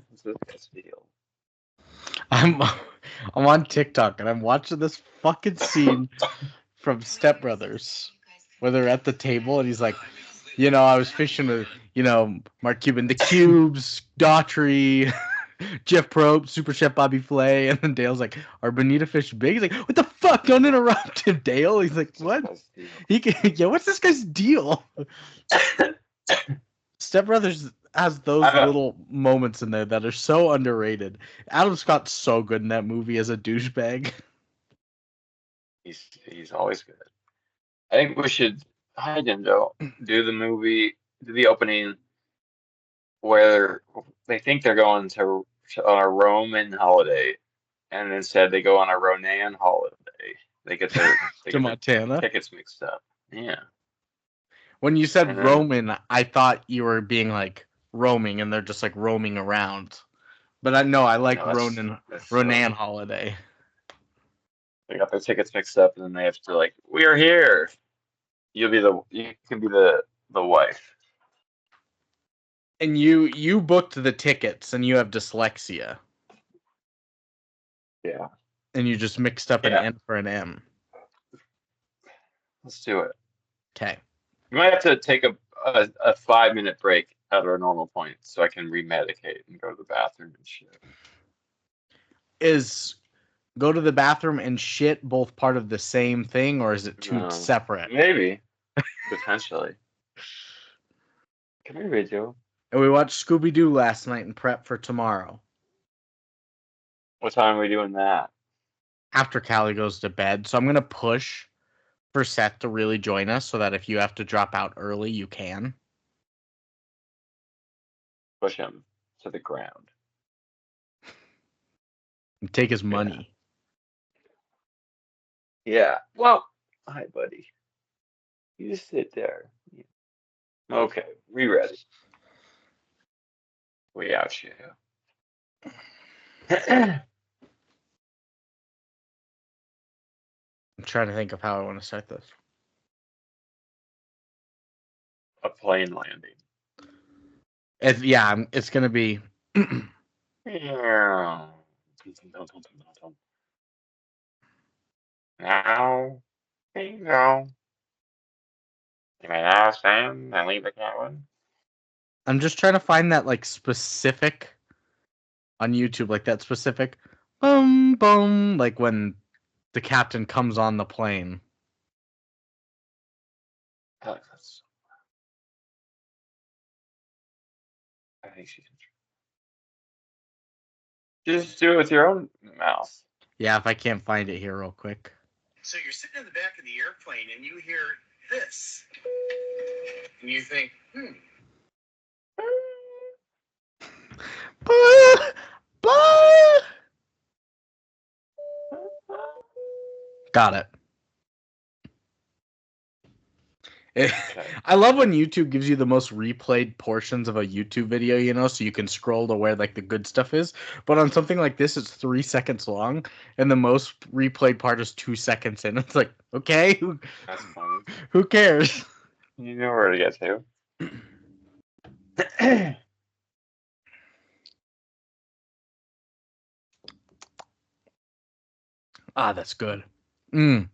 What's this deal? I'm on TikTok and I'm watching this fucking scene from Step Brothers where they're at the table and he's like, I was fishing with, Mark Cuban, the Cubes, Daughtry, Jeff Probst, Super Chef Bobby Flay, and then Dale's like, "Are bonita fish big?" He's like, "What the fuck? Don't interrupt him, Dale." He's like, "What? What's this guy's deal?" Step Brothers has those little moments in there that are so underrated. Adam Scott's so good in that movie as a douchebag. He's always good. I think we should do the opening where they think they're going on a Roman holiday, and instead they go on a Ronan holiday. They get their Montana tickets mixed up. Yeah. When you said Roman, I thought you were being like roaming, and they're just like roaming around. But I like Ronan holiday. They got their tickets mixed up, and then they have to like, "We are here. You can be the wife." And you booked the tickets, and you have dyslexia. Yeah. And you just mixed up an N for an M. Let's do it. Okay. We might have to take a 5-minute break at our normal point so I can remedicate and go to the bathroom and shit. Is go to the bathroom and shit both part of the same thing, or is it two separate? Maybe. Potentially. Come here, Joe. And we watched Scooby-Doo last night and prep for tomorrow. What time are we doing that? After Callie goes to bed. So I'm going to push for Seth to really join us so that if you have to drop out early, you can. Push him to the ground. And take his money. Yeah. Well, hi, buddy. You just sit there. Okay, we ready. We out here. I'm trying to think of how I want to start this. A plane landing. It's going to be... Now, bingo. You may now stand and leave the cabin. I'm just trying to find that, like, specific... On YouTube, like, that specific... Boom, boom, like, when the captain comes on the plane. I like that so much. I think she can. Just do it with your own mouth. Yeah, if I can't find it here real quick. So you're sitting in the back of the airplane and you hear this. And you think, Got it. I love when YouTube gives you the most replayed portions of a YouTube video, so you can scroll to where like the good stuff is. But on something like this, it's 3 seconds long, and the most replayed part is 2 seconds in. It's like, okay, that's funny. Who cares? You know where to get to. That's good. All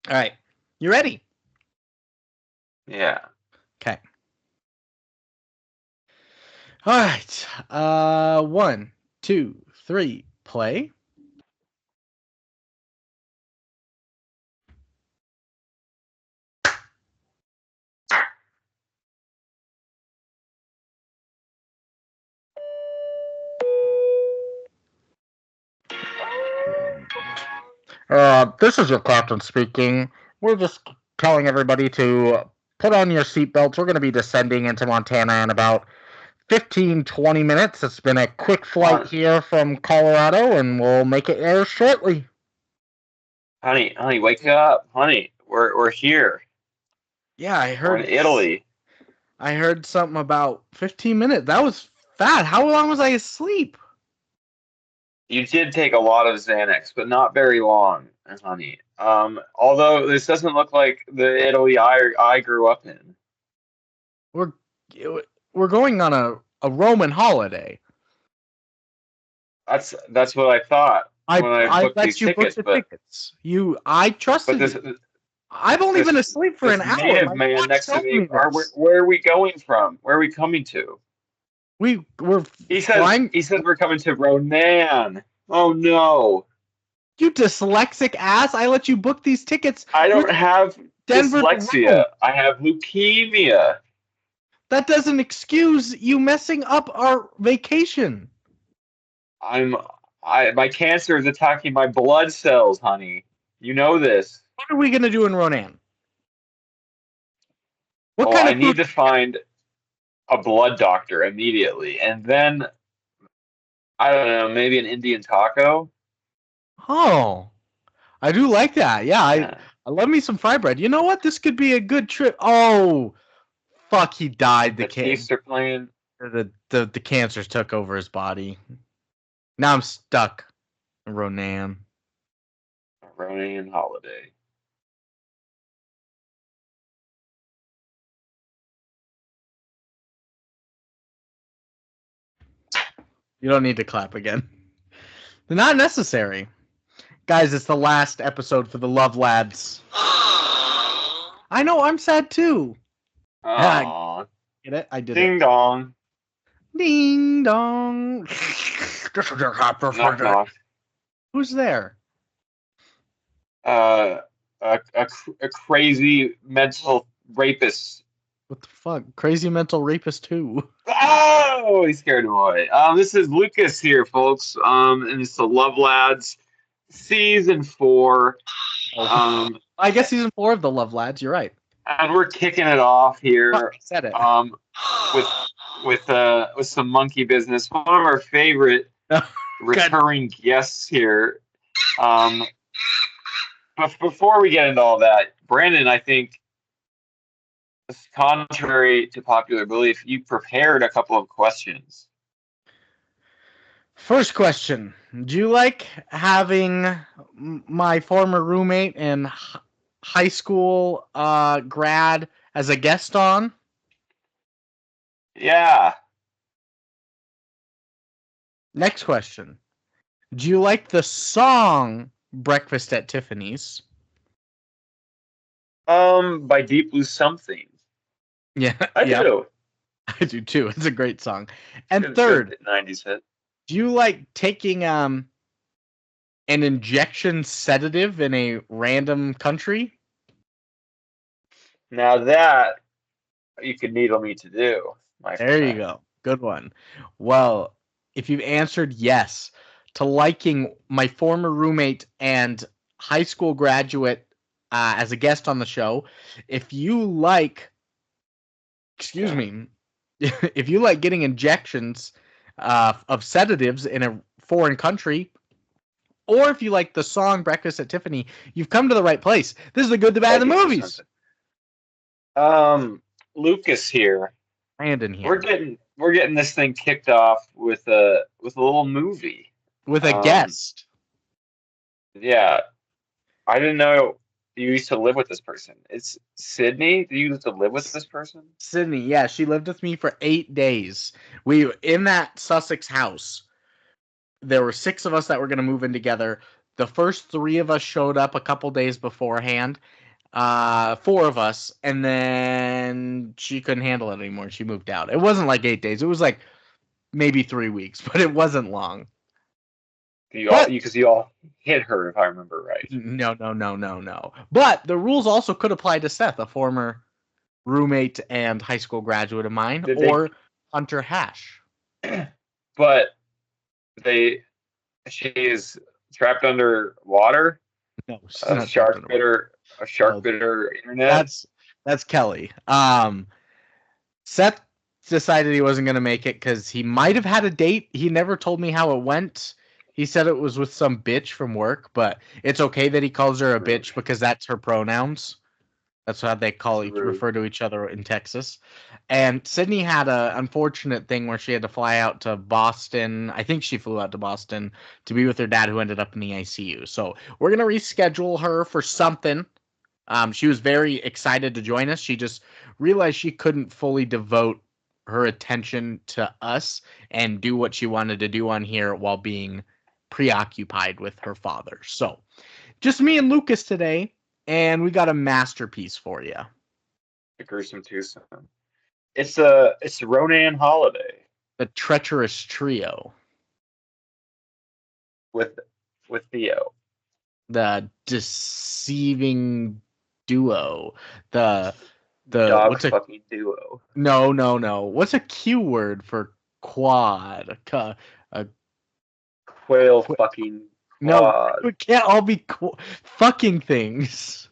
right, you ready? Yeah. Okay. All right. 1, 2, 3, play. This is your captain speaking. We're just telling everybody to put on your seatbelts. We're going to be descending into Montana in about 15-20 minutes. It's been a quick flight here from Colorado, and we'll make it air shortly. Honey, wake up. Honey, we're here. Yeah, I heard. We're in Italy. I heard something about 15 minutes. That was fat. How long was I asleep? You did take a lot of Xanax, but not very long, honey. Although this doesn't look like the Italy I grew up in. We're going on a a Roman holiday. That's what I thought when I booked let these you tickets. book the tickets. I trusted But you. I've only been asleep for an hour. native My man watch next to tells me. this. Where are we going from? Where are we coming to? We're He flying. said we're coming to Ronan. Oh no! You dyslexic ass! I let you book these tickets. I don't have Denver to Rome. dyslexia. I have leukemia. That doesn't excuse you messing up our vacation. My cancer is attacking my blood cells, honey. You know this. What are we gonna do in Ronan? What Oh, kind I of need food? to find a blood doctor immediately, and then I don't know, maybe an Indian taco. Oh, I do like that. Yeah, Yeah. I love me some fry bread. You know what? This could be a good trip. Oh, fuck! He died. The Chiefs are playing. The cancers took over his body. Now I'm stuck in Ronan. Ronan holiday. You don't need to clap again. They're not necessary. Guys, it's the last episode for the Love Lads. I know, I'm sad too. Aww. Get it? I did Ding it. dong. Ding dong. Knock knock. Who's there? A crazy mental rapist. What the fuck? Crazy mental rapist who? Oh, he scared him away. This is Lucas here, folks. And it's the Love Lads, season 4. I guess season 4 of the Love Lads. You're right. And we're kicking it off here. Said it. With some monkey business. One of our favorite recurring guests here. But before we get into all that, Brandon, I think, contrary to popular belief, you prepared a couple of questions. First question. Do you like having my former roommate and high school grad as a guest on? Yeah. Next question. Do you like the song Breakfast at Tiffany's? By Deep Blue Something. Yeah. I do. I do too. It's a great song. And third, 90s hit. Do you like taking an injection sedative in a random country? Now that you could needle me to do. There you go. Good one. Well, if you've answered yes to liking my former roommate and high school graduate as a guest on the show, if you like getting injections of sedatives in a foreign country, or if you like the song Breakfast at Tiffany, you've come to the right place. This is the good, the bad, and the movies. Lucas here. Brandon here. We're getting this thing kicked off with a little movie. With a guest. Yeah. I didn't know you used to live with this person. It's Sydney. Do you used to live with this person? Sydney, yeah. She lived with me for 8 days. In that Sussex house, there were 6 of us that were going to move in together. The first 3 of us showed up a couple days beforehand. 4 of us, and then she couldn't handle it anymore. She moved out. It wasn't like 8 days. It was like maybe 3 weeks, but it wasn't long. Because you all hit her, if I remember right. No. But the rules also could apply to Seth, a former roommate and high school graduate of mine, Hunter Hash. But she is trapped under water. No, she's a not shark bitter internet. That's Kelly. Seth decided he wasn't going to make it because he might have had a date. He never told me how it went. He said it was with some bitch from work, but it's okay that he calls her a bitch because that's her pronouns. That's how they refer to each other in Texas. And Sydney had an unfortunate thing where she had to fly out to Boston. I think she flew out to Boston to be with her dad, who ended up in the ICU. So we're going to reschedule her for something. She was very excited to join us. She just realized she couldn't fully devote her attention to us and do what she wanted to do on here while being preoccupied with her father. So, just me and Lucas today, and we got a masterpiece for you. A gruesome twosome. It's Ronan Holiday The Treacherous Trio. with Theo. The Deceiving Duo. The Dog what's a fucking duo. no. What's a Q word for quad? A Quail fucking No, quad. it can't all be fucking things.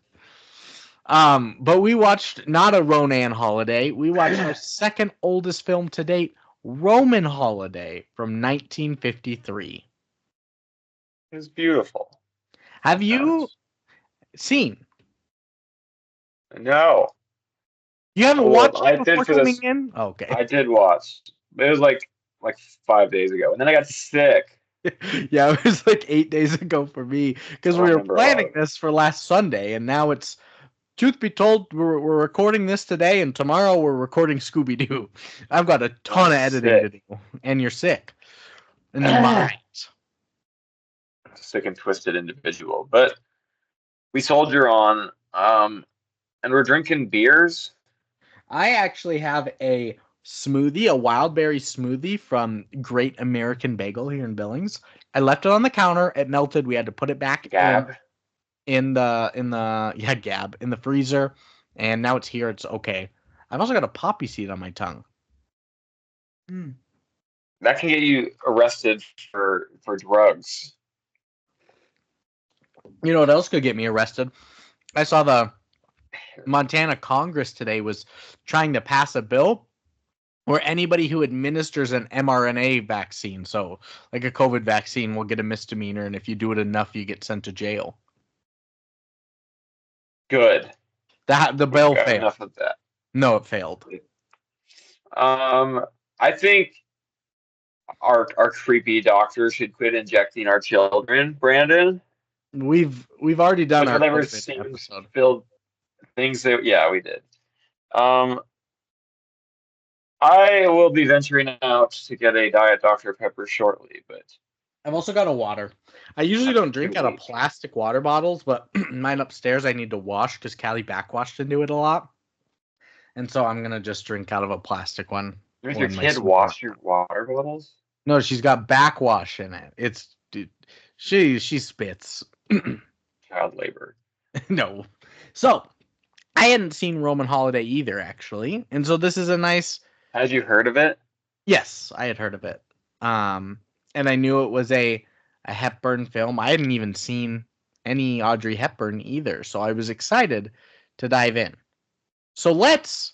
But we watched not a Ronan Holiday. We watched our second oldest film to date, Roman Holiday from 1953. It was beautiful. Have you seen? No. You haven't Well, watched I it did before for coming this. in? Okay. I did watch. It was like 5 days ago, and then I got sick. Yeah, it was like 8 days ago for me because I we were remember a lot planning of it. this for last Sunday, and now it's. Truth be told, we're recording this today, and tomorrow we're recording Scooby-Doo. I've got a ton of editing to do, and you're sick in the mind. Sick and twisted individual, but we soldier on. And we're drinking beers. I actually have a smoothie, a wild berry smoothie from Great American Bagel here in Billings. I left it on the counter. It melted. We had to put it back Gab. in the freezer, and now it's here. It's okay. I've also got a poppy seed on my tongue. That can get you arrested for drugs. You know what else could get me arrested? I saw the Montana Congress today was trying to pass a bill where anybody who administers an mRNA vaccine, so like a COVID vaccine, will get a misdemeanor, and if you do it enough, you get sent to jail. Good. The bill failed. Enough of that. No, it failed. I think our creepy doctors should quit injecting our children, Brandon. We've already done With our whatever COVID episode. filled things that we did. I will be venturing out to get a Diet Dr. Pepper shortly, but I've also got a water. I usually don't drink out of plastic water bottles, but mine upstairs I need to wash because Callie backwashed into it a lot. And so I'm going to just drink out of a plastic one. Does your kid wash your water bottles? No, she's got backwash in it. She spits. Child labor. No. So, I hadn't seen Roman Holiday either, actually. And so this is a nice... Had you heard of it? Yes, I had heard of it. And I knew it was a Hepburn film. I hadn't even seen any Audrey Hepburn either, so I was excited to dive in. So let's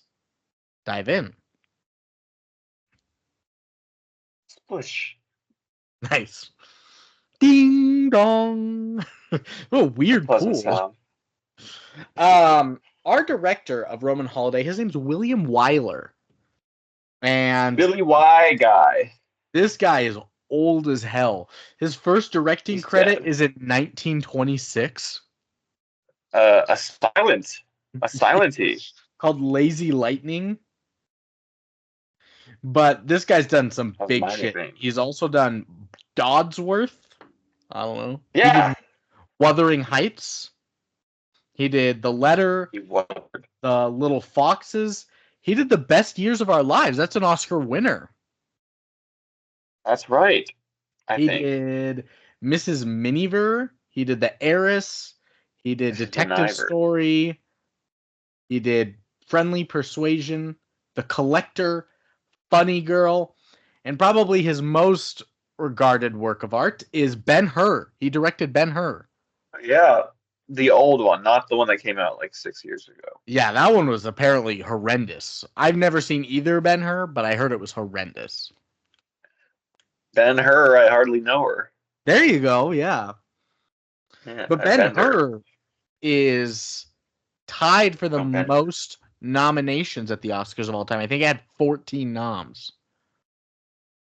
dive in. Splish. Nice. Ding dong. Oh, weird pool. Sound. Our director of Roman Holiday, his name's William Wyler. And Billy Y guy. This guy is old as hell. His first directing credit is in 1926. A silenty. Called Lazy Lightning. But this guy's done some big shit. He's also done Dodsworth. I don't know. Yeah. He did Wuthering Heights. He did The Letter. The Little Foxes. He did The Best Years of Our Lives. That's an Oscar winner. That's right. He did Mrs. Miniver. He did The Heiress. He did Detective Story. He did Friendly Persuasion. The Collector. Funny Girl. And probably his most regarded work of art is Ben-Hur. He directed Ben-Hur. Yeah. The old one, not the one that came out like 6 years ago. Yeah, that one was apparently horrendous. I've never seen either Ben-Hur, but I heard it was horrendous. Ben-Hur, I hardly know her. There you go, yeah. But Ben-Hur is tied for the most nominations at the Oscars of all time. I think it had 14 noms.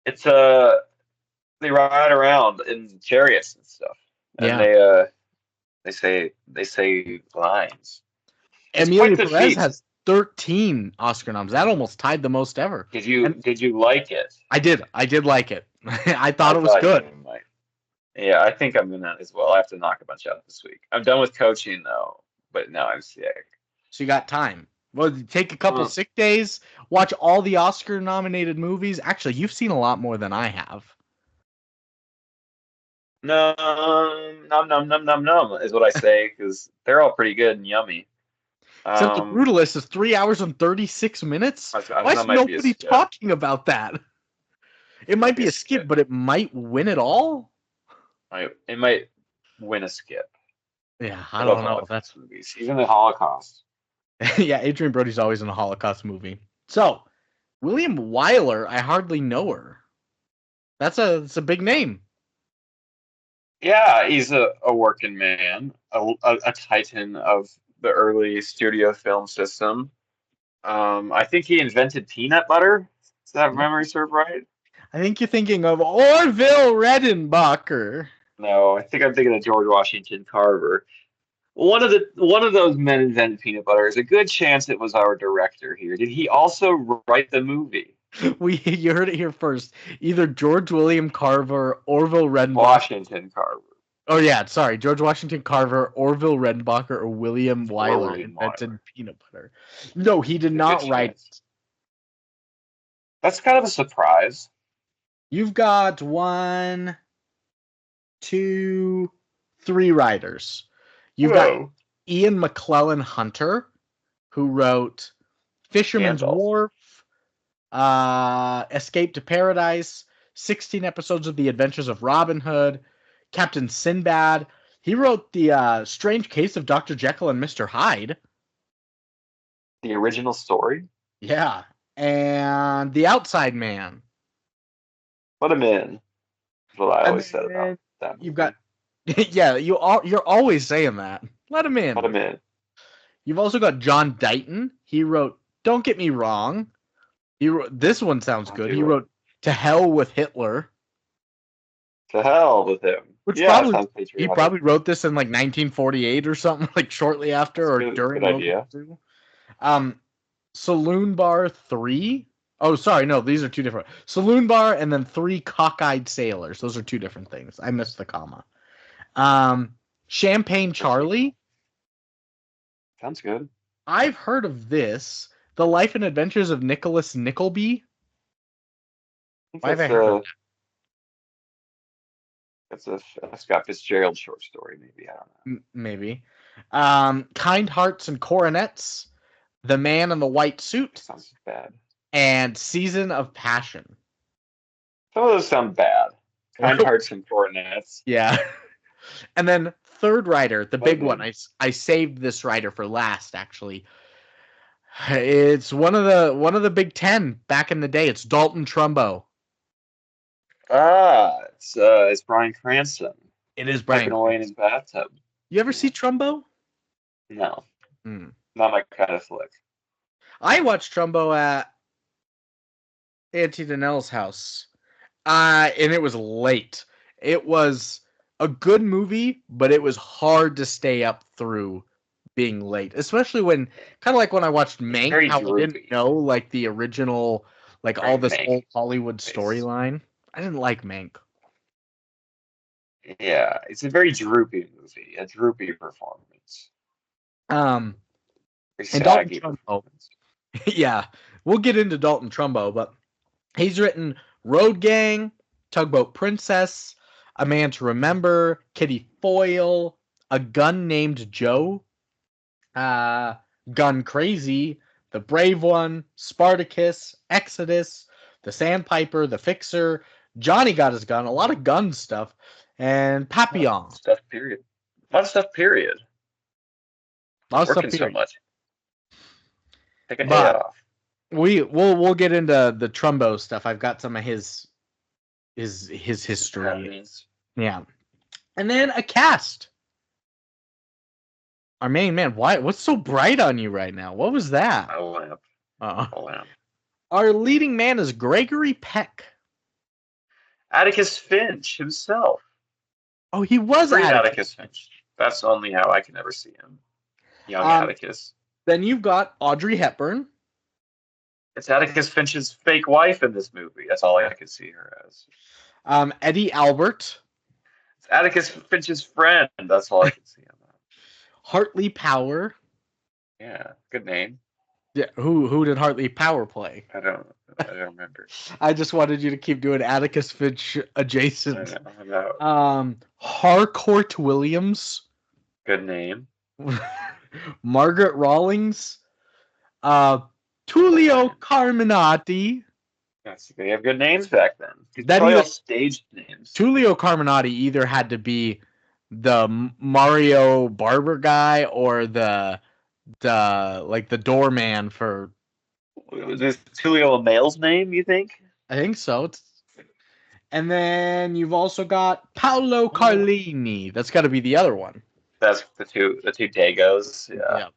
It's they ride around in chariots and stuff. And they say lines. Emilia Perez has 13 Oscar noms. That almost tied the most ever. Did you like it? I did like it. I thought it was good. You might. Yeah, I think I'm gonna as well. I have to knock a bunch out this week. I'm done with coaching though, but now I'm sick. So you got time. Well, take a couple sick days, watch all the Oscar nominated movies. Actually, you've seen a lot more than I have. Num is what I say because they're all pretty good and yummy. Except The Brutalist is 3 hours and 36 minutes. Why is nobody talking about that? It might be a skip, but it might win it all. It might win a skip. Yeah, I don't know. That's movies. He's in the Holocaust. Yeah, Adrian Brody's always in a Holocaust movie. So, William Wyler, I hardly know her. That's a big name. Yeah, he's a working man, a titan of the early studio film system. I think he invented peanut butter. Does that memory serve right? I think you're thinking of Orville Redenbacher. No, I think I'm thinking of George Washington Carver. One of those men invented peanut butter. There's a good chance it was our director here. Did he also write the movie? You heard it here first. Either George William Carver, Orville Redenbacher. Washington Carver. Oh yeah, sorry, George Washington Carver, Orville Redenbacher, or William Wyler invented peanut butter. No, he did not write. That's kind of a surprise. You've got 1, 2, 3 writers. You've got Ian McClellan Hunter, who wrote Fisherman's Wharf, Escape to Paradise, 16 episodes of The Adventures of Robin Hood, Captain Sinbad. He wrote The Strange Case of Dr. Jekyll and Mr. Hyde. The original story? Yeah. And The Outside Man. Let him in. That's what I always said about that movie. You've got... Yeah, you're always saying that. Let him in. Let him in. You've also got John Dighton. He wrote Don't Get Me Wrong. He wrote, this one sounds good. He wrote To Hell with Hitler. To hell with him. Which he probably wrote this in like 1948 or something, like shortly after or during World War II. Saloon Bar 3. Oh, sorry, no, these are two different. Saloon Bar and then 3 Cockeyed Sailors. Those are two different things. I missed the comma. Champagne Charlie. Sounds good. I've heard of this. The Life and Adventures of Nicholas Nickleby. Why have I heard of that? That's a Scott Fitzgerald short story, maybe. I don't know. Maybe. Kind Hearts and Coronets. The Man in the White Suit. Sounds bad. And Season of Passion. Some of those sound bad. Kind Hearts and Coronets. Yeah. And then third writer, the big one. I saved this writer for last, actually. It's one of the Big Ten back in the day. It's Dalton Trumbo. It's Bryan Cranston. It is Bryan. Away in his bathtub. You ever see Trumbo? No. Not my kind of flick. I watched Trumbo at Auntie Danelle's house. And it was late. It was a good movie, but it was hard to stay up through being late. Especially when, kind of like when I watched Mank, how I didn't know, like, the original, like, all this old Hollywood storyline. I didn't like Mank. Yeah, it's a very droopy movie. A droopy performance. And Dalton Trumbo. Yeah, we'll get into Dalton Trumbo, but he's written Road Gang, Tugboat Princess, A Man to Remember, Kitty Foyle, A Gun Named Joe, Gun Crazy, The Brave One, Spartacus, Exodus, The Sandpiper, The Fixer, Johnny Got His Gun, a lot of gun stuff, and Papillon. Stuff, period. A lot of stuff, period. Working so much. Take a day off. We'll get into the Trumbo stuff. I've got some of his history. Yeah. And then a cast. Our main man. What's so bright on you right now? What was that? A lamp. A lamp. Our leading man is Gregory Peck. Atticus Finch himself. Oh, he was Atticus Finch. That's only how I can ever see him. Young Atticus. Then you've got Audrey Hepburn. It's Atticus Finch's fake wife in this movie. That's all I can see her as. Eddie Albert. It's Atticus Finch's friend. That's all I can see him as. Hartley Power. Yeah, good name. Yeah, who did Hartley Power play? I don't remember. I just wanted you to keep doing Atticus Finch adjacent. I know. Harcourt Williams. Good name. Margaret Rawlings. Tullio Carminati. Yes, they have good names back then. That probably all either- staged names. Tullio Carminati either had to be the Mario Barber guy or the doorman for. Was this Tullio a male's name, you think? I think so. And then you've also got Paolo Carlini. That's got to be the other one. That's the two Dagos. Yeah.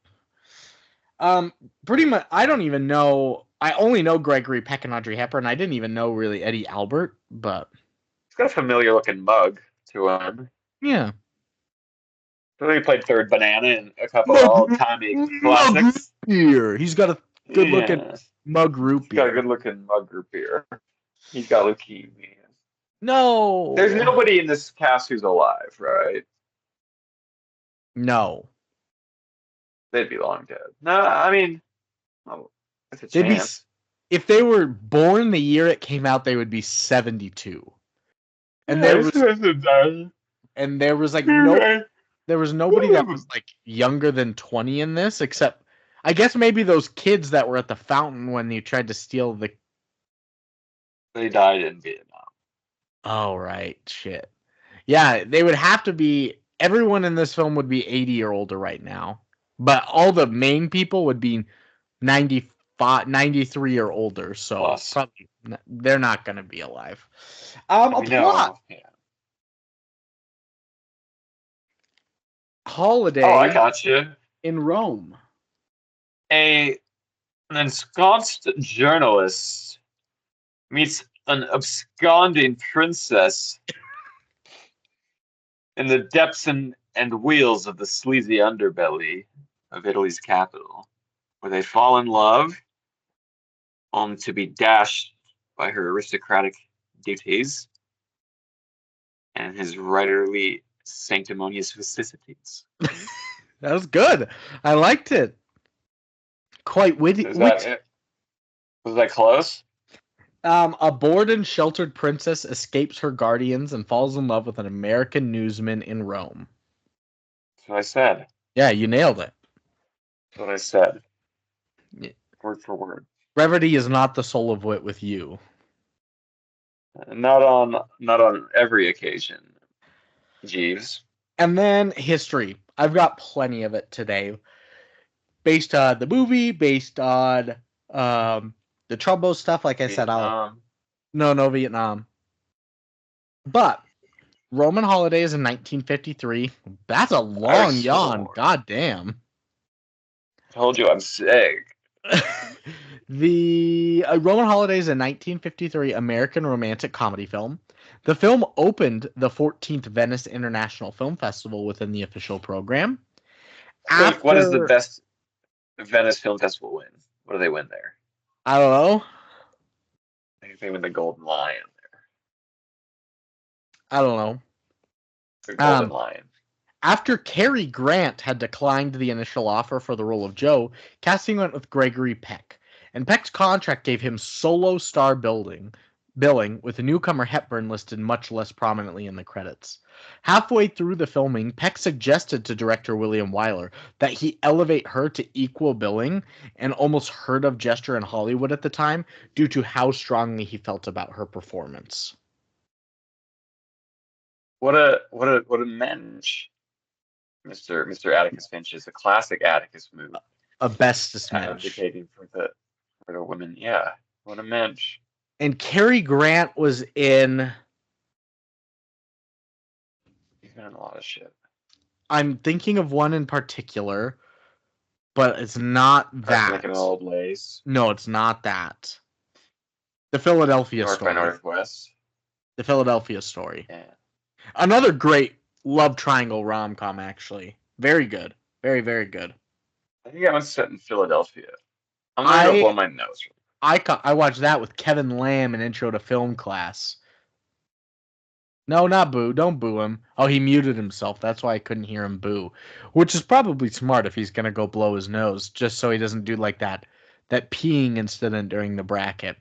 Yep. Pretty much. I don't even know. I only know Gregory Peck and Audrey Hepburn. I didn't even know really Eddie Albert, but He's got a familiar looking mug to him. yeah. He played Third Banana in a couple of old-timey classics. Here, he's got a good-looking Yeah. mug root He's got a beer. good-looking mug group here. He's got leukemia. No. There's nobody in this cast who's alive, right? No. They'd be long dead. No, I mean, it's a They'd be chance. If they were born the year it came out, they would be 72. And there was like there was nobody that was like younger than 20 in this, except I guess maybe those kids that were at the fountain when they tried to steal the. They died in Vietnam. Oh right, shit. Yeah, they would have to be. Everyone in this film would be 80 or older right now, but all the main people would be 95, 93 or older. So Plus. probably they're not going to be alive. A plot. Yeah. Holiday Oh, I got you. in Rome. An ensconced journalist meets an absconding princess in the depths and wheels of the sleazy underbelly of Italy's capital, where they fall in love, only to be dashed by her aristocratic duties and his writerly sanctimonious vicissitudes. That was good. I liked it. Quite witty. Was that close? A bored and sheltered princess escapes her guardians and falls in love with an American newsman in Rome. That's what I said. Yeah, you nailed it. That's what I said. Yeah. Word for word. Brevity is not the soul of wit with you. Not on every occasion, Jeeves. And then history. I've got plenty of it today. Based on the movie, based on the Trumbo stuff, like I said, no Vietnam. But Roman holidays in 1953. That's a long yawn. God damn. Told you I'm sick. The Roman Holidays, a 1953 American romantic comedy film. The film opened the 14th Venice International Film Festival within the official program. What is the best Venice Film Festival win? What do they win there? I don't know. I think they win the Golden Lion there. I don't know. The Golden Lion. After Cary Grant had declined the initial offer for the role of Joe, casting went with Gregory Peck. And Peck's contract gave him solo star billing, with the newcomer Hepburn listed much less prominently in the credits. Halfway through the filming, Peck suggested to director William Wyler that he elevate her to equal billing, an almost heard of gesture in Hollywood at the time, due to how strongly he felt about her performance. What a mensch. Mr. Atticus Finch is a classic Atticus movie. A bestest mensch. Advocating for the women. Yeah. What a mensch. And Cary Grant was in. He's been in a lot of shit. I'm thinking of one in particular, but it's not that. Like an Old Lace. No, it's not that. The Philadelphia North Story. by Northwest. The Philadelphia Story. Yeah. Another great love triangle rom-com, actually. Very good. Very, very good. I think that one's set in Philadelphia. I'm gonna go blow my nose. I watched that with Kevin Lamb in Intro to Film class. No, not boo. Don't boo him. Oh, he muted himself. That's why I couldn't hear him boo. Which is probably smart if he's gonna go blow his nose, just so he doesn't do like that peeing incident during the bracket.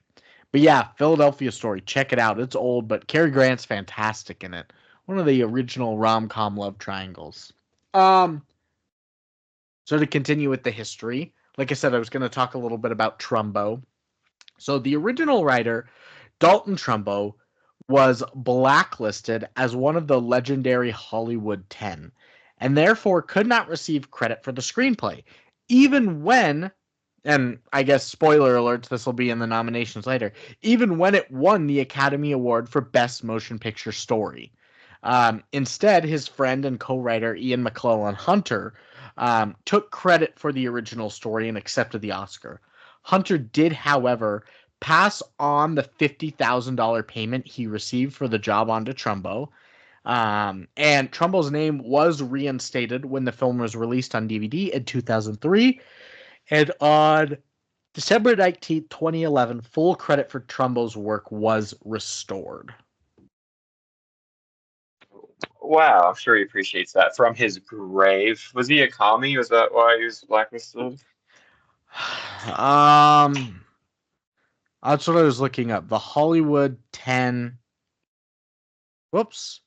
But yeah, Philadelphia Story. Check it out. It's old, but Cary Grant's fantastic in it. One of the original rom-com love triangles. So to continue with the history, like I said, I was going to talk a little bit about Trumbo. So the original writer, Dalton Trumbo, was blacklisted as one of the legendary Hollywood 10, and therefore could not receive credit for the screenplay, even when, and I guess spoiler alerts, this will be in the nominations later, even when it won the Academy Award for Best Motion Picture Story. Instead, his friend and co-writer Ian McClellan Hunter took credit for the original story and accepted the Oscar. Hunter did, however, pass on the $50,000 payment he received for the job onto Trumbo. And Trumbo's name was reinstated when the film was released on DVD in 2003. And on December 19th, 2011, full credit for Trumbo's work was restored. Wow, I'm sure he appreciates that. From his grave. Was he a commie? Was that why he was blacklisted? That's what I was looking up. The Hollywood 10. Whoops.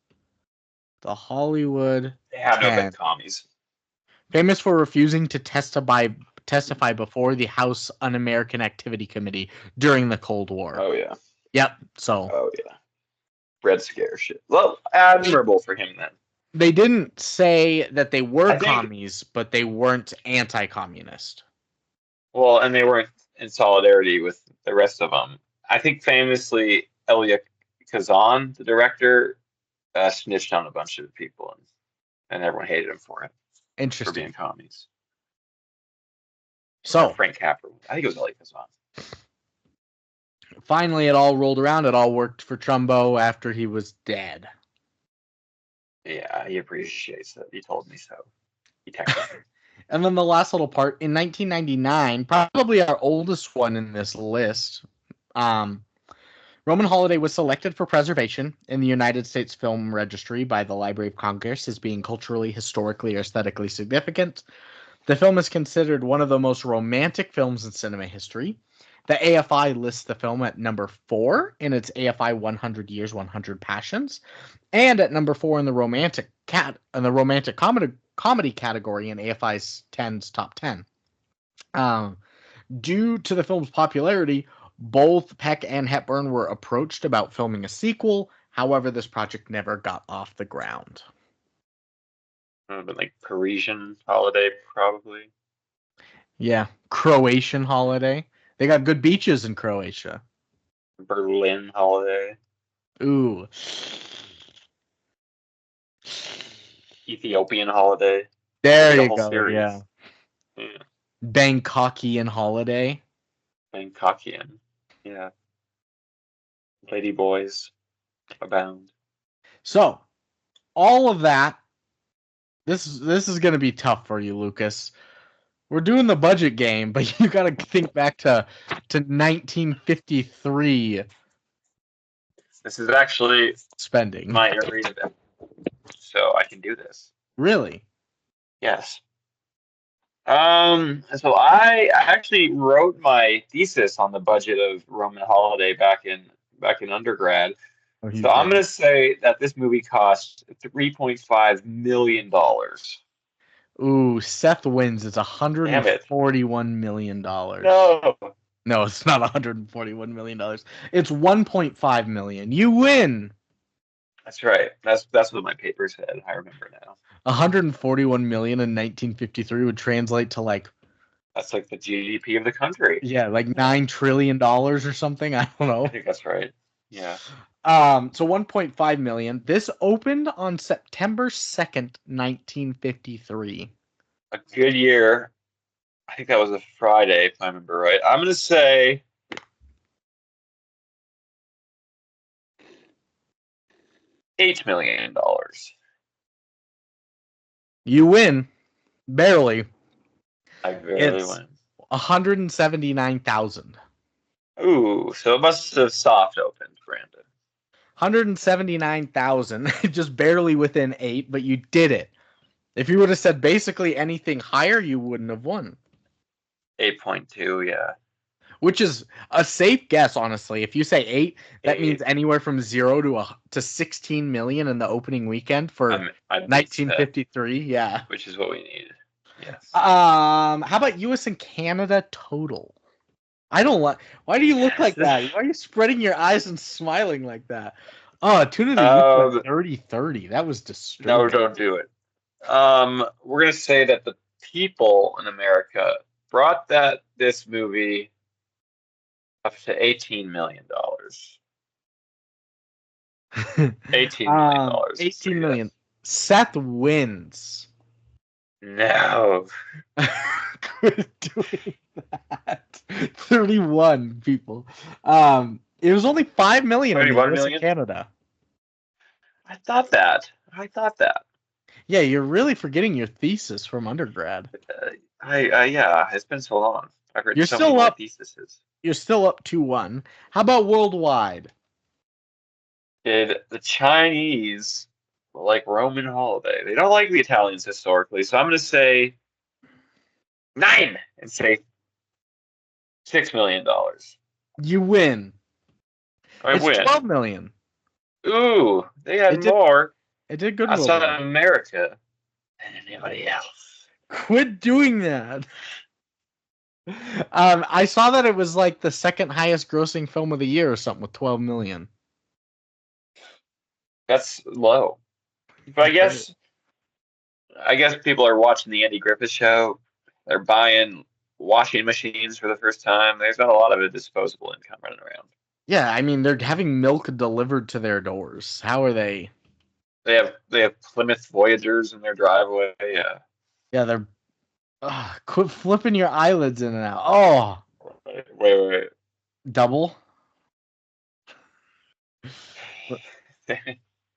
The Hollywood They have no 10. been commies. Famous for refusing to testify before the House Un-American Activity Committee during the Cold War. Oh, yeah. Yep. So. Oh, yeah. Red Scare shit. Well, admirable for him then. They didn't say that they were commies, but they weren't anti-communist. Well, and they weren't in solidarity with the rest of them. I think famously, Elia Kazan, the director, snitched on a bunch of people, and everyone hated him for it. Interesting. For being commies. So Frank Capra. I think it was Elia Kazan. Finally, it all rolled around. It all worked for Trumbo after he was dead. Yeah, he appreciates it. He told me so. He texted me. And then the last little part, in 1999, probably our oldest one in this list, Roman Holiday was selected for preservation in the United States Film Registry by the Library of Congress as being culturally, historically, or aesthetically significant. The film is considered one of the most romantic films in cinema history. The AFI lists the film at number 4 in its AFI 100 Years, 100 Passions, and at number 4 in the romantic comedy category in AFI's 10's top 10. Due to the film's popularity, both Peck and Hepburn were approached about filming a sequel. However, this project never got off the ground. But like Parisian Holiday, probably. Yeah, Croatian Holiday. They got good beaches in Croatia. Berlin Holiday. Ooh. Ethiopian Holiday. There you go. Series. Yeah. Yeah. Bangkokian Holiday. Bangkokian. Yeah. Lady boys abound. So, all of that. This is going to be tough for you, Lucas. We're doing the budget game, but you got to think back to 1953. This is actually spending my area, so I can do this. Really? Yes. So I actually wrote my thesis on the budget of Roman Holiday back in undergrad. So I'm going to say that this movie cost $3.5 million. Ooh, Seth wins. It's $141 million. No, it's not $141 million. It's $1.5 million. You win. That's right. That's what my paper said. I remember now. 141 million in 1953 would translate to that's like the GDP of the country. Yeah, like $9 trillion or something. I don't know. I think that's right. Yeah. So 1.5 million. This opened on September 2nd, 1953. A good year. I think that was a Friday, if I remember right. I'm going to say $8 million. You win. Barely. I barely It's went. 179,000. Ooh, so it must have soft opened, Brandon. 179,000, just barely within 8, but you did it. If you would have said basically anything higher, you wouldn't have won. 8.2, yeah. Which is a safe guess, honestly. If you say 8, that 8. means anywhere from 0 to 16 million in the opening weekend for I'd be 1953. set, Yeah. which is what we need. Yes. How about U.S. and Canada total? I don't like. Why do you look like that? Why are you spreading your eyes and smiling like that? Oh, Tune of the Youth went 30-30. That was disturbing. No, don't do it. We're gonna say that the people in America brought this movie up to $18 million. $18 million. 18 million. Seth wins. No. Quit doing that. 31 people. It was only 5 million in the 31 US million? and Canada. I thought that. Yeah, you're really forgetting your thesis from undergrad. Yeah, it's been so long. I've written You're so still many more up. theses. You're still up 2-1. How about worldwide? Did the Chinese like Roman holiday? They don't like the Italians historically, so I'm going to say 9 and say $6 million. You win. I win. 12 million. Ooh, they had It did- more It did good outside worldwide. of America than anybody else. Quit doing that. I saw that it was like the second highest grossing film of the year or something with 12 million. That's low. But I guess people are watching the Andy Griffith show. They're buying washing machines for the first time. There's not a lot of a disposable income running around. Yeah, I mean they're having milk delivered to their doors. How are they? They have Plymouth Voyagers in their driveway. Yeah. Yeah, they're. Quit flipping your eyelids in and out. Oh, Wait. double.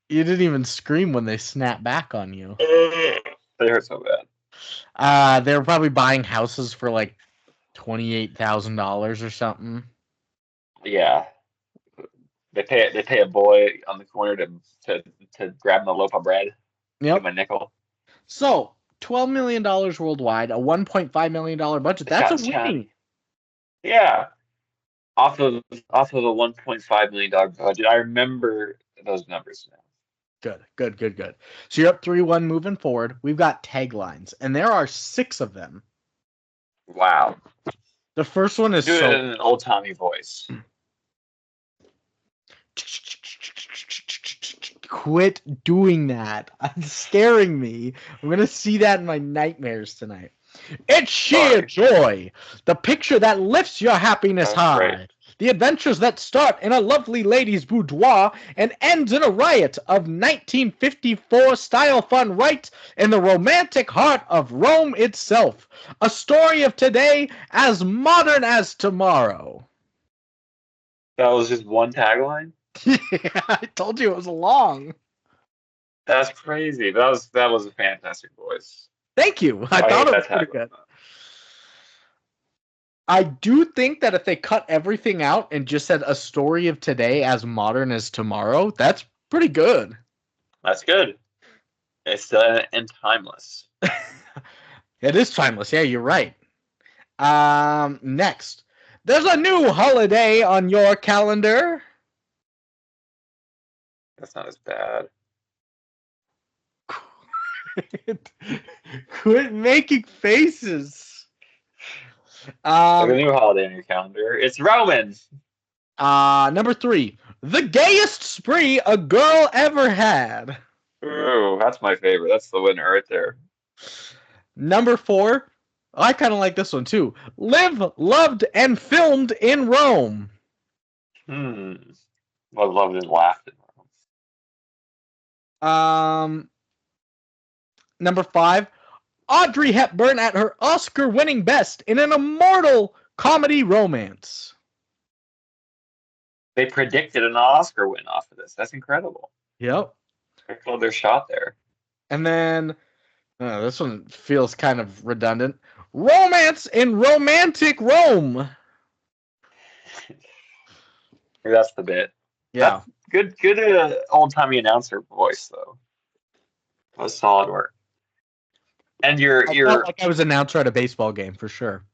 You didn't even scream when they snapped back on you. They hurt so bad. They were probably buying houses for like $28,000 or something. Yeah. They pay a boy on the corner to grab them a loaf of bread. Yep. Give him a nickel. So $12 million worldwide, a $1.5 million budget. That's a winning. Yeah. Off of the $1.5 million budget. I remember those numbers now. Good. So you're up 3-1 moving forward. We've got taglines, and there are 6 of them. Wow. The first one is Do it in an old Tommy voice. Quit doing that. It's scaring me. I'm going to see that in my nightmares tonight. It's sheer joy. The picture that lifts your happiness high. Great. The adventures that start in a lovely lady's boudoir and ends in a riot of 1954 style fun right in the romantic heart of Rome itself. A story of today as modern as tomorrow. That was just one tagline? Yeah, I told you it was long. That's crazy. That was a fantastic voice. Thank you. I thought it was pretty good. I do think that if they cut everything out and just said a story of today as modern as tomorrow, that's pretty good. That's good. It's and timeless. It is timeless. Yeah, you're right. Next. There's a new holiday on your calendar. That's not as bad. Quit making faces. There's a new holiday on your calendar. It's Roman. Number 3. The gayest spree a girl ever had. Ooh, that's my favorite. That's the winner right there. Number 4. I kind of like this one too. Live, loved, and filmed in Rome. Well, loved and laughed in Rome. Number 5. Audrey Hepburn at her Oscar-winning best in an immortal comedy romance. They predicted an Oscar win off of this. That's incredible. Yep. They called their shot there. And then, this one feels kind of redundant. Romance in romantic Rome. That's the bit. Yeah. That's good old-timey announcer voice, though. That was solid work. And I felt like I was an announcer at a baseball game for sure.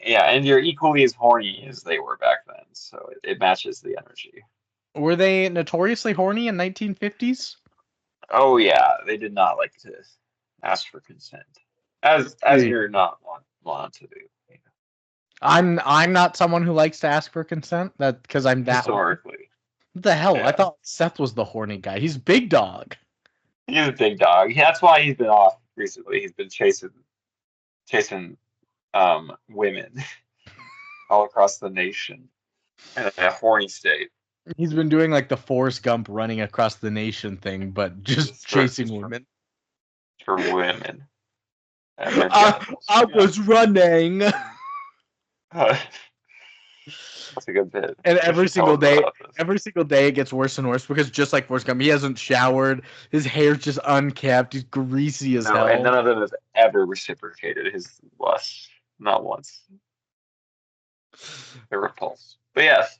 yeah, and you're equally as horny as they were back then, so it matches the energy. Were they notoriously horny in 1950s? Oh yeah, they did not like to ask for consent, as you're not want to do. I'm not someone who likes to ask for consent. That because I'm that Historically. What the hell? Yeah. I thought Seth was the horny guy. He's big dog. He's a big dog. That's why he's been off recently. He's been chasing women all across the nation in a horny state. He's been doing like the Forrest Gump running across the nation thing, but just chasing women. For women. I was running. That's a good bit. And every single day it gets worse and worse because just like Forrest Gump, he hasn't showered. His hair's just unkept. He's greasy as hell. And none of them have ever reciprocated his lust. Not once. They're repulsed. But yes,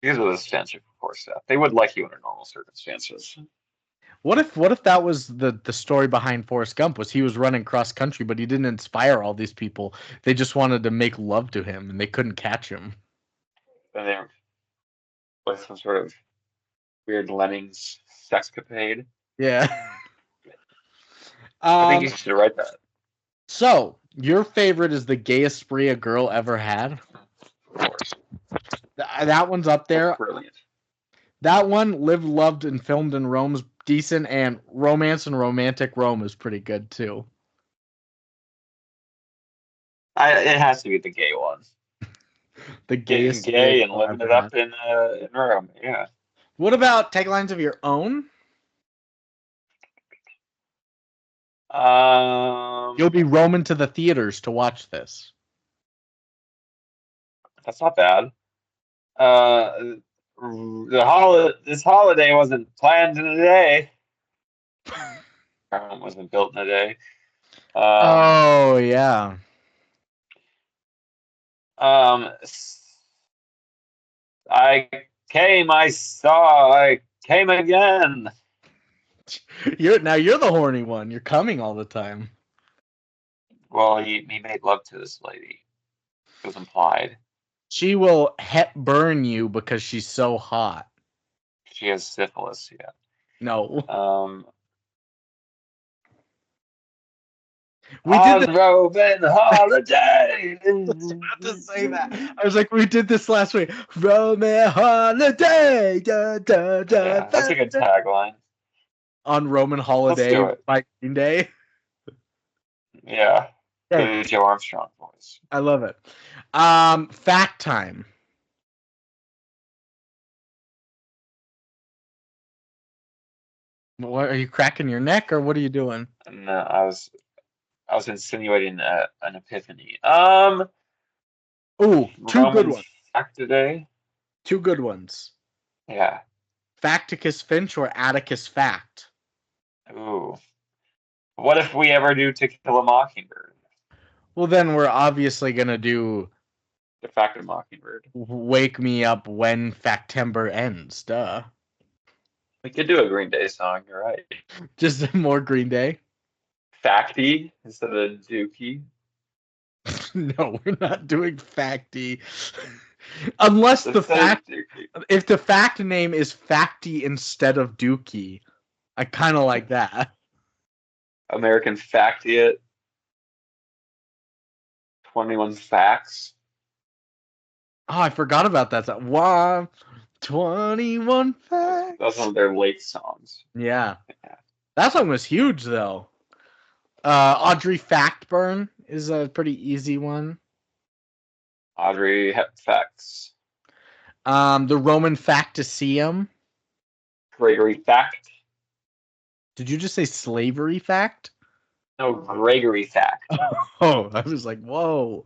these are the standards for Seth. They would like you under normal circumstances. What if that was the story behind Forrest Gump? Was he was running cross country, but he didn't inspire all these people. They just wanted to make love to him, and they couldn't catch him. And they were with some sort of weird lemmings sexcapade. Yeah. I think you should write that. So, your favorite is the gayest spree a girl ever had? Of course. That one's up there. That's brilliant. That one, Lived, Loved, and Filmed in Rome's decent, and Romance and Romantic Rome is pretty good, too. It has to be the gay one. The gayest gay and living it up in Rome, yeah. What about taglines of your own? You'll be roaming to the theaters to watch this. That's not bad. This holiday wasn't planned in a day. Rome wasn't built in a day. Oh yeah. I came, I saw, I came again. You're the horny one. You're coming all the time. Well, he made love to this lady. It was implied. She will Hepburn you because she's so hot. She has syphilis, yeah. No. We did Roman holiday. I was about to say that. I was like, we did this last week. Roman holiday. Da, da, da, yeah, that's a good tagline. On Roman holiday by Green Day. Yeah. The Joe Armstrong voice. I love it. Fact time. What are you cracking your neck or what are you doing? No, I was insinuating an epiphany. Ooh, two good ones. Fact today. Two good ones. Yeah. Facticus Finch or Atticus Fact? Ooh. What if we ever do To Kill a Mockingbird? Well, then we're obviously gonna do The Fact of Mockingbird. Wake Me Up When Factember Ends. Duh. We could do a Green Day song. You're right. Just more Green Day. Facty instead of Dookie. No, we're not doing Facty. Unless if the fact name is Facty instead of Dookie, I kind of like that. American Factiot. 21 Facts. Oh, I forgot about that. 21 Facts. That's one of their late songs. Yeah. That song was huge, though. Audrey Hepburn is a pretty easy one. Audrey Hepfacts. The Roman Facticeum. Gregory Fact. Did you just say slavery fact? No, Gregory Fact. Oh, I was like, whoa.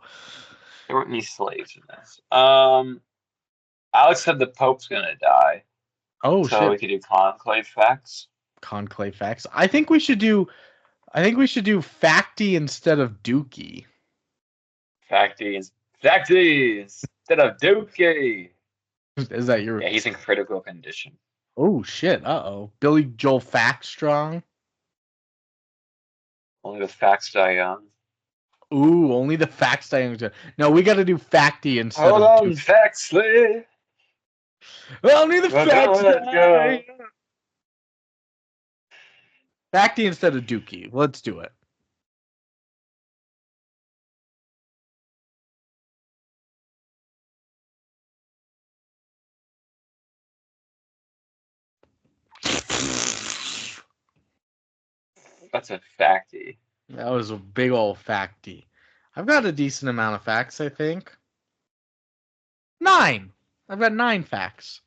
There weren't any slaves in this. Alex said the Pope's gonna die. Oh, so shit. we could do conclave facts. Conclave facts. I think we should do I think we should do Facty instead of Dookie. Facty instead of Dookie. Is that your? Yeah, he's in critical condition. Oh shit! Billy Joel Fackstrong. Only the facts die young. Ooh, only the facts die young. No, we got to do Facty instead Hold of on, Dookie. Faxley. Only the Well, facts don't let die go. young. Facty instead of Dookie. Let's do it. That's a facty. That was a big old Facty. I've got a decent amount of facts, I think. 9. I've got 9 facts.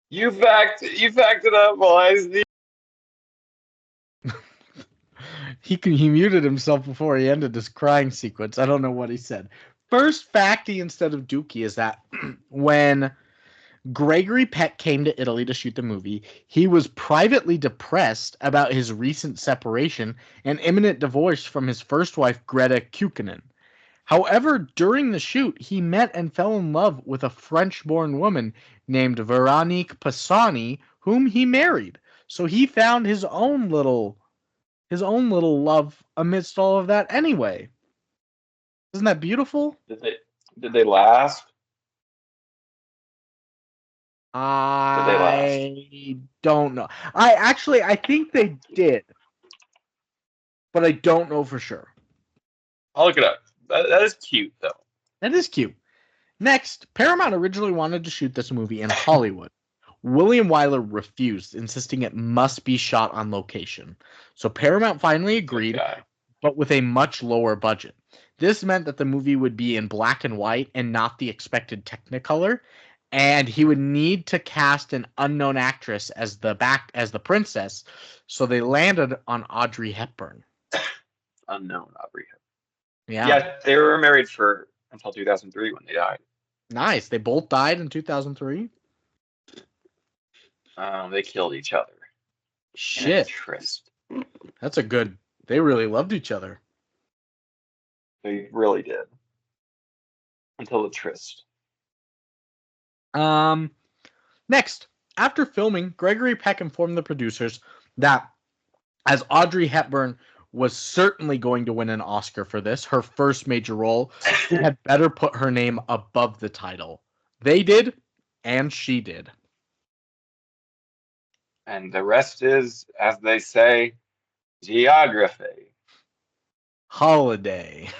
You fact it up, boys. He muted himself before he ended this crying sequence. I don't know what he said. First Facty instead of Dookie is that when Gregory Peck came to Italy to shoot the movie, he was privately depressed about his recent separation and imminent divorce from his first wife, Greta Kukkonen. However, during the shoot, he met and fell in love with a French-born woman named Veronique Pisani, whom he married. So he found his own little love amidst all of that anyway. Isn't that beautiful? Did they last? I don't know. I think they did, but I don't know for sure. I'll look it up. That is cute, though. That is cute. Next, Paramount originally wanted to shoot this movie in Hollywood. William Wyler refused, insisting it must be shot on location. So Paramount finally agreed, Okay. but with a much lower budget. This meant that the movie would be in black and white and not the expected Technicolor, and he would need to cast an unknown actress as the princess. So they landed on Audrey Hepburn. Unknown Audrey Hepburn. Yeah. Yeah, they were married until 2003 when they died. Nice. They both died in 2003. They killed each other. Shit. Tryst. That's a good. They really loved each other. They really did. Until the tryst. Next, after filming, Gregory Peck informed the producers that as Audrey Hepburn was certainly going to win an Oscar for this, her first major role, he had better put her name above the title. They did, and she did. And the rest is, as they say, geography. Holiday.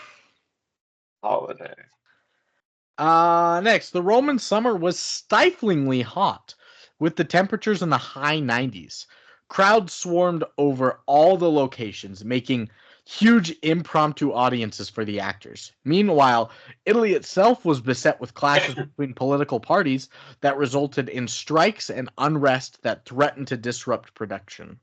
Next, the Roman summer was stiflingly hot, with the temperatures in the high 90s. Crowds swarmed over all the locations, making huge impromptu audiences for the actors. Meanwhile, Italy itself was beset with clashes between political parties that resulted in strikes and unrest that threatened to disrupt production.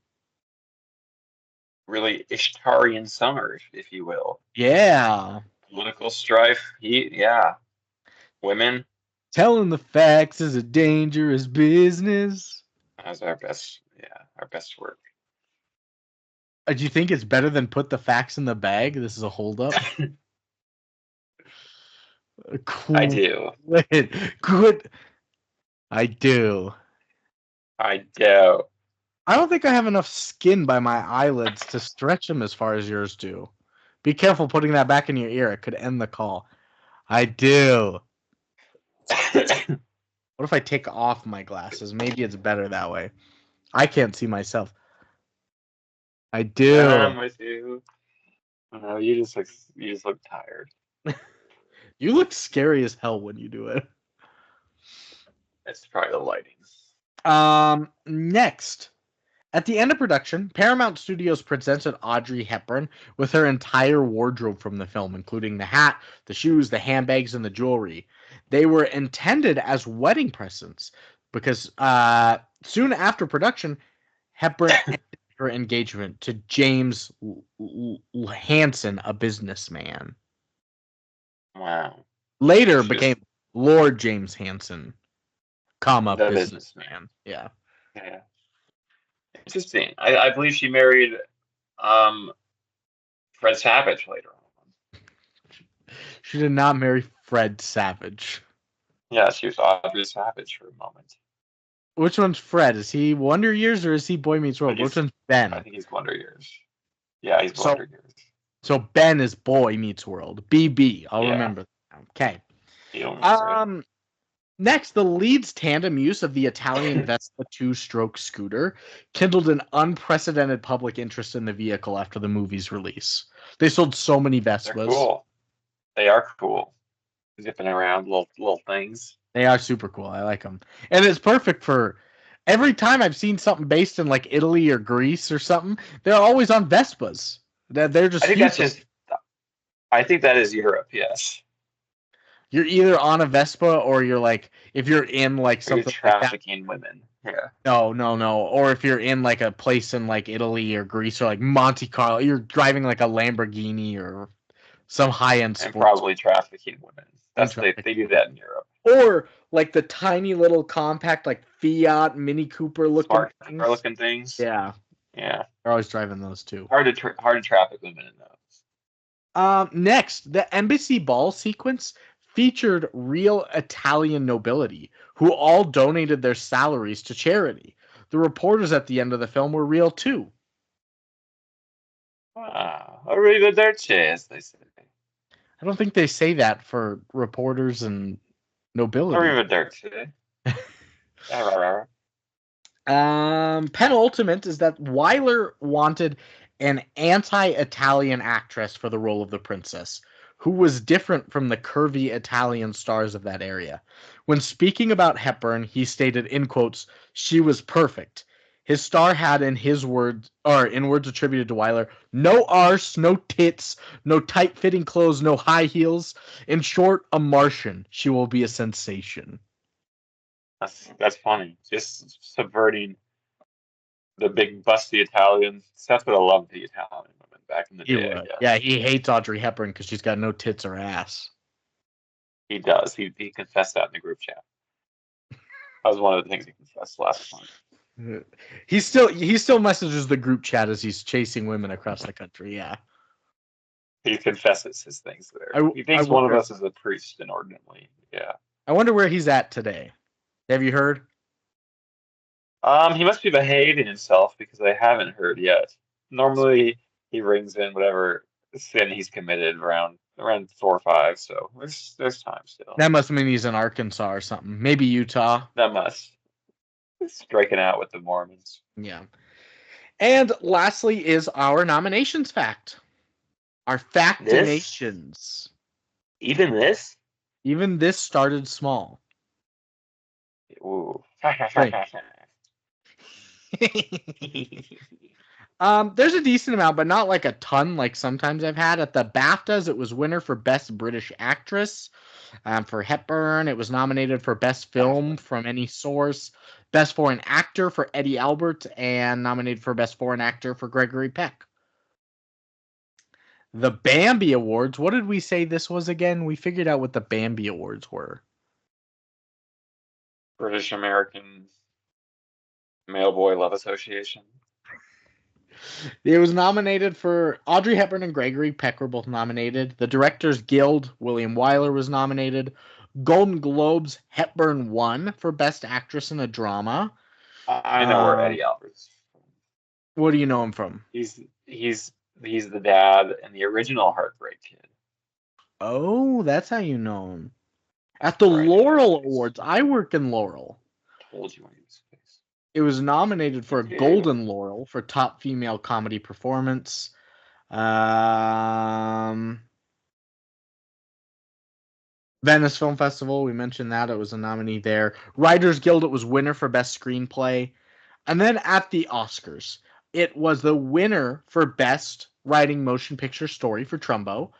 Really Ishtarian summer, if you will. Yeah. Political strife, yeah. Women. Telling the facts is a dangerous business. That's our best work. Do you think it's better than put the facts in the bag? This is a holdup. Cool. I do. Good. I do. I do. I don't think I have enough skin by my eyelids to stretch them as far as yours do. Be careful putting that back in your ear. It could end the call. I do. What if I take off my glasses? Maybe it's better that way. I can't see myself. I do. I'm with you. No, you just look tired. You look scary as hell when you do it. It's probably the lighting. Next. At the end of production, Paramount Studios presented Audrey Hepburn with her entire wardrobe from the film, including the hat, the shoes, the handbags, and the jewelry. They were intended as wedding presents because soon after production, Hepburn ended her engagement to James Hansen, a businessman. Wow. Later became Lord James Hansen, comma, the businessman. Yeah. Yeah. Interesting. I believe she married Fred Savage later on. She did not marry Fred Savage. Yeah, she was Audrey Savage for a moment. Which one's Fred? Is he Wonder Years or is he Boy Meets World? Which one's Ben? I think he's Wonder Years. Yeah, he's So- Wonder Years. So Ben is Boy Meets World. BB. I'll Yeah. remember. Okay. You don't remember it? Next, the Leeds tandem use of the Italian Vespa two-stroke scooter kindled an unprecedented public interest in the vehicle after the movie's release. They sold so many They're Vespas. cool. They are cool. Zipping around little things. They are super cool. I like them. And it's perfect for every time I've seen something based in like Italy or Greece or something, they're always on Vespas. They're just I think huge. that's just. I think that is Europe. Yes. You're either on a Vespa or you're like, if you're in like Or you're something like that. trafficking women. Yeah. No. Or if you're in like a place in like Italy or Greece or like Monte Carlo, you're driving like a Lamborghini or some high-end And sports. probably trafficking women. That's And they do that in Europe. Or like the tiny little compact like Fiat Mini Cooper looking Smart things. car looking things. Yeah, Yeah. they're always driving those too. Hard to traffic women in those. Next, the embassy ball sequence featured real Italian nobility who all donated their salaries to charity. The reporters at the end of the film were real too. Arrivederci, as they say. I don't think they say that for reporters and nobility. Arrivederci. Penultimate is that Weiler wanted an anti-Italian actress for the role of the princess, who was different from the curvy Italian stars of that area. When speaking about Hepburn, he stated, in quotes, "She was perfect." His star had, in his words, or in words attributed to Weiler, no arse, no tits, no tight-fitting clothes, no high heels. In short, a Martian. She will be a sensation. That's funny. Just subverting the big busty Italians. Seth would have loved the Italian women back in the day. Yeah, he hates Audrey Hepburn because she's got no tits or ass. He does. He confessed that in the group chat. That was one of the things he confessed last month. He still messages the group chat as he's chasing women across the country. Yeah, he confesses his things there. He thinks one of us is a priest inordinately. Yeah. I wonder where he's at today. Have you heard? He must be behaving himself because I haven't heard yet. Normally he rings in whatever sin he's committed around 4 or 5. So there's time still. That must mean he's in Arkansas or something. Maybe Utah. That must. Striking out with the Mormons. Yeah. And lastly is our nominations fact. Our factinations. Even this? Even this started small. Ooh. There's a decent amount, but not like a ton like sometimes I've had. At the BAFTAs, it was winner for Best British Actress. For Hepburn, it was nominated for Best Film from any source. Best Foreign Actor for Eddie Albert, and nominated for Best Foreign Actor for Gregory Peck. The Bambi Awards, what did we say this was again? We figured out what the Bambi Awards were. British American Male Boy Love Association. It was nominated for Audrey Hepburn and Gregory Peck were both nominated. The Directors Guild, William Wyler was nominated. Golden Globes, Hepburn won for Best Actress in a Drama. I know where Eddie Albert's from. What do you know him from? He's the dad in the original Heartbreak Kid. Oh, that's how you know him. At the Laurel Awards, I work in Laurel. Told you when he was face. It was nominated for a Golden Laurel for Top Female Comedy Performance. Venice Film Festival, we mentioned that. It was a nominee there. Writers Guild, it was winner for Best Screenplay. And then at the Oscars, it was the winner for Best Writing Motion Picture Story for Trumbo.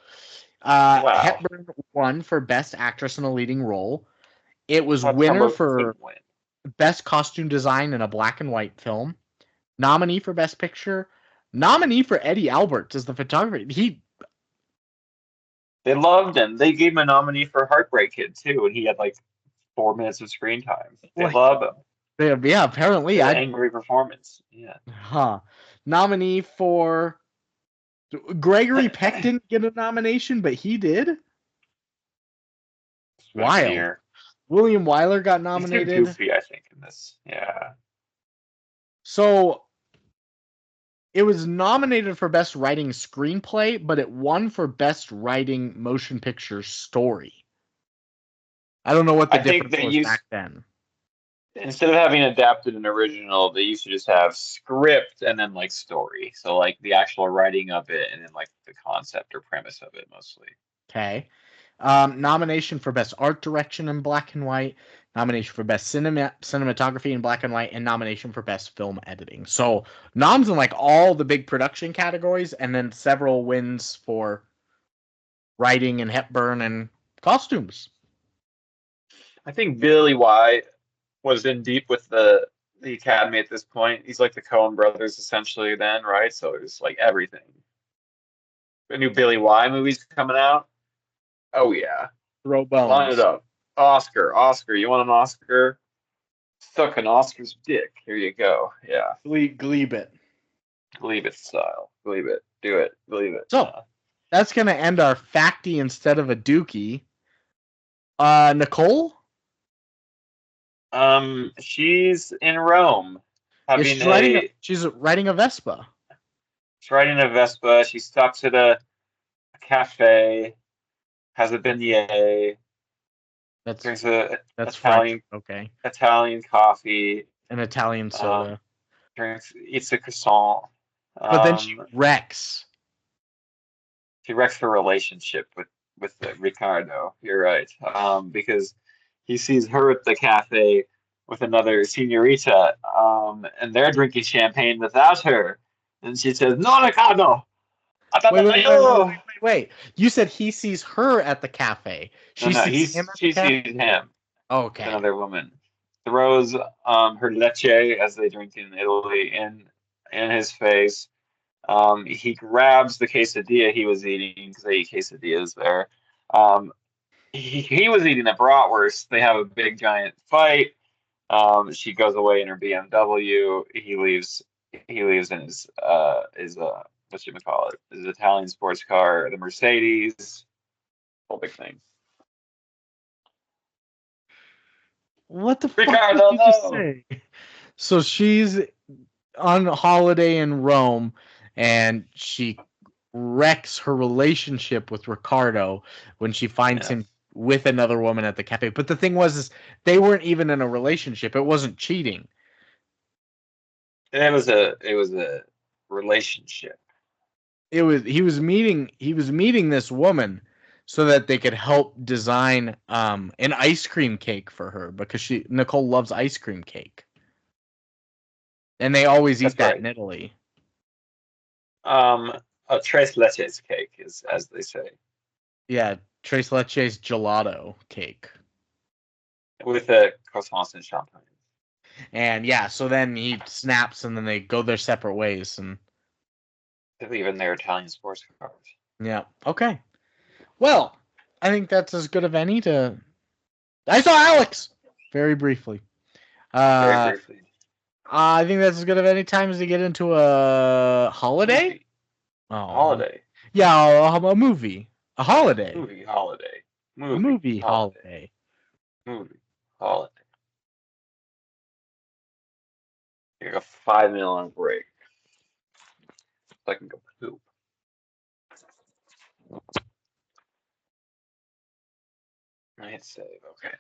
Wow. Hepburn won for Best Actress in a Leading Role. It was What winner Trumbo for couldn't win. Best Costume Design in a Black and White Film. Nominee for Best Picture. Nominee for Eddie Albert as the photographer. They loved him. They gave him a nominee for Heartbreak Kid too, and he had like 4 minutes of screen time. They love him. Yeah, apparently. The angry performance. Yeah. Huh. Nominee for Gregory Peck didn't get a nomination, but he did. It's been a Wild. year. William Wyler got He's too nominated. goofy, I think, in this. Yeah. So it was nominated for Best Writing Screenplay, but it won for Best Writing Motion Picture Story. I don't know what the I think difference they was used, back then. instead of having adapted an original, they used to just have script and then like story. So like the actual writing of it and then like the concept or premise of it mostly. Okay. Nomination for Best Art Direction in Black and White, nomination for Best Cinematography in Black and White, and nomination for Best Film Editing. So noms in like all the big production categories, and then several wins for writing and Hepburn and costumes. I think Billy White was in deep with the Academy at this point. He's like the Coen brothers essentially then, right? So it was like everything. The new Billy Y movie's coming out. Oh yeah. Throw Line bones. it up. Oscar, you want an Oscar? Suck an Oscar's dick. Here you go. Yeah. Glebe it. Believe it style. Believe it. Do it. Believe it. So that's gonna end our facty instead of a dookie. Nicole? She's in Rome Yeah, having she's riding a Vespa. she's riding a Vespa. She stops at a cafe, has a beignet, drinks a That's Italian French. Okay. Italian coffee, An Italian soda. eats a croissant. But then she wrecks. She wrecks her relationship with Ricardo. You're right. Because he sees her at the cafe with another señorita, and they're drinking champagne without her. And she says, "No, Ricardo." Wait. You said he sees her at the cafe. She sees him at the She cafe? sees him, Okay. another woman. Throws her leche, as they drink in Italy, in his face. He grabs the quesadilla he was eating because they eat quesadillas there. He was eating a bratwurst. They have a big giant fight. She goes away in her BMW. He leaves. He leaves in his what you call it? His Italian sports car, the Mercedes. Whole big thing. What the fuck Ricardo, did you just no! say? So she's on holiday in Rome, and she wrecks her relationship with Ricardo when she finds him with another woman at the cafe. But the thing was, is they weren't even in a relationship. It wasn't cheating. It was a relationship. He was meeting this woman so that they could help design an ice cream cake for her because Nicole loves ice cream cake. And they always eat that in Italy. A tres leches cake is, as they say. Yeah, tres leches gelato cake. With a croissants and champagne. And yeah, so then he snaps and then they go their separate ways and they leave in their Italian sports cars. Yeah. Okay. Well, I think that's as good of any to. I saw Alex very briefly. Very briefly. I think that's as good of any time as to get into a holiday. Movie. Holiday. Yeah, a movie. A holiday. Movie holiday. Movie holiday. Movie holiday. Take a 5-minute long break so I can go poop. I hit save. Okay.